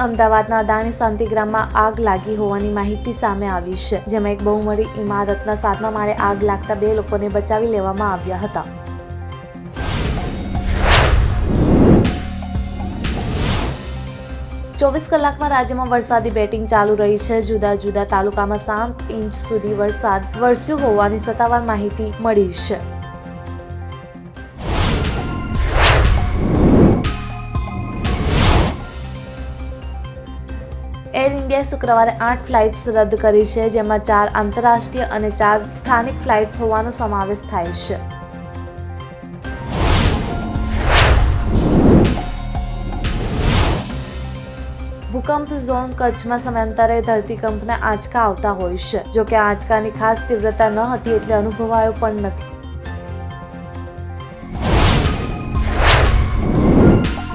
અમદાવાદના અદાણી શાંતિગ્રામમાં આગ લાગી હોવાની માહિતી સામે આવી છે, જેમાં એક બહુમળી ઇમારતના 7મા માળે આગ લાગતા 2 લોકોને બચાવી લેવામાં આવ્યા હતા. ચોવીસ કલાકમાં રાજ્યમાં વરસાદી બેટિંગ ચાલુ રહી છે. જુદા જુદા તાલુકામાં 7 ઇંચ સુધી વરસાદ વરસ્યો હોવાની સત્તાવાર માહિતી મળી છે. એર ઇન્ડિયાએ શુક્રવારે 8 ફ્લાઇટ્સ રદ કરી છે, જેમાં 4 આંતરરાષ્ટ્રીય અને 4 સ્થાનિક ફ્લાઇટ્સ હોવાનો સમાવેશ થાય છે. ભૂકંપ ઝોન કચ્છમાં સમયાંતરે ધરતીકંપના આંચકા આવતા હોય છે. જો કે આંચકાની ખાસ તીવ્રતા ન હતી એટલે અનુભવાયો પણ નથી.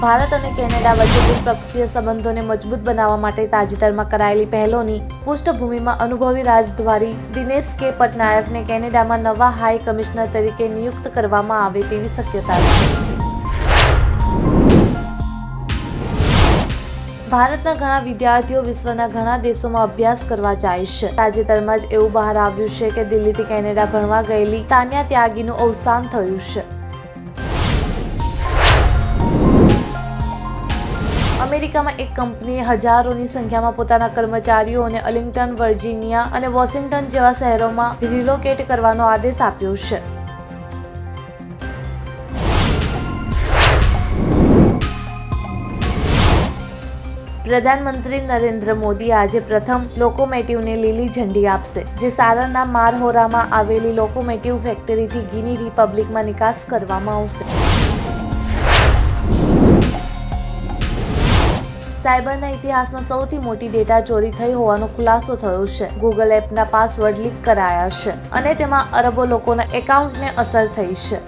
ભારત અને કેનેડા વચ્ચે દ્વિપક્ષીય સંબંધોને મજબૂત બનાવવા માટે તાજેતરમાં કરાયેલી પહેલોની પૃષ્ઠભૂમિમાં અનુભવી રાજદ્વારી દિનેશ કે પટનાયકને કેનેડામાં નવા હાઈ કમિશનર તરીકે નિયુક્ત કરવામાં આવે તેવી શક્યતા છે. ભારતના ઘણા વિદ્યાર્થીઓ વિશ્વના ઘણા દેશોમાં અભ્યાસ કરવા જાય છે. તાજેતરમાં જ એવું બહાર આવ્યું છે કે દિલ્હીથી કેનેડા ભણવા ગયેલી તાન્યા ત્યાગીનું અવસાન થયું છે. અમેરિકામાં એક કંપનીએ હજારોની સંખ્યામાં પોતાના કર્મચારીઓને અર્લિંગ્ટન, વર્જિનિયા અને વોશિંગ્ટન જેવા શહેરોમાં રિલોકેટ કરવાનો આદેશ આપ્યો છે. પ્રધાનમંત્રી નરેન્દ્ર મોદી આજે પ્રથમ લોકોમોટિવને લીલી ઝંડી આપશે, જે સારનના મારહોરામાં આવેલી લોકોમોટિવ ફેક્ટરીથી ગિની રિપબ્લિકમાં નિકાસ કરવામાં આવશે. સાયબરના ઇતિહાસમાં સૌથી મોટી ડેટા ચોરી થઈ હોવાનો ખુલાસો થયો છે. ગૂગલ એપના પાસવર્ડ લીક કરાયા છે અને તેમાં અરબો લોકોના એકાઉન્ટને અસર થઈ છે.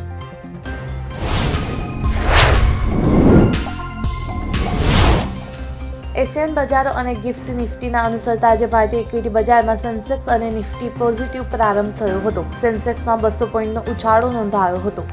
એશિયન બજારો અને ગિફ્ટ નિફ્ટીના અનુસરતા આજે ભારતીય ઇક્વિટી બજારમાં સેન્સેક્સ અને નિફ્ટી પોઝિટિવ પ્રારંભ થયો હતો. સેન્સેક્સમાં 200 પોઈન્ટનો ઉછાળો નોંધાયો હતો.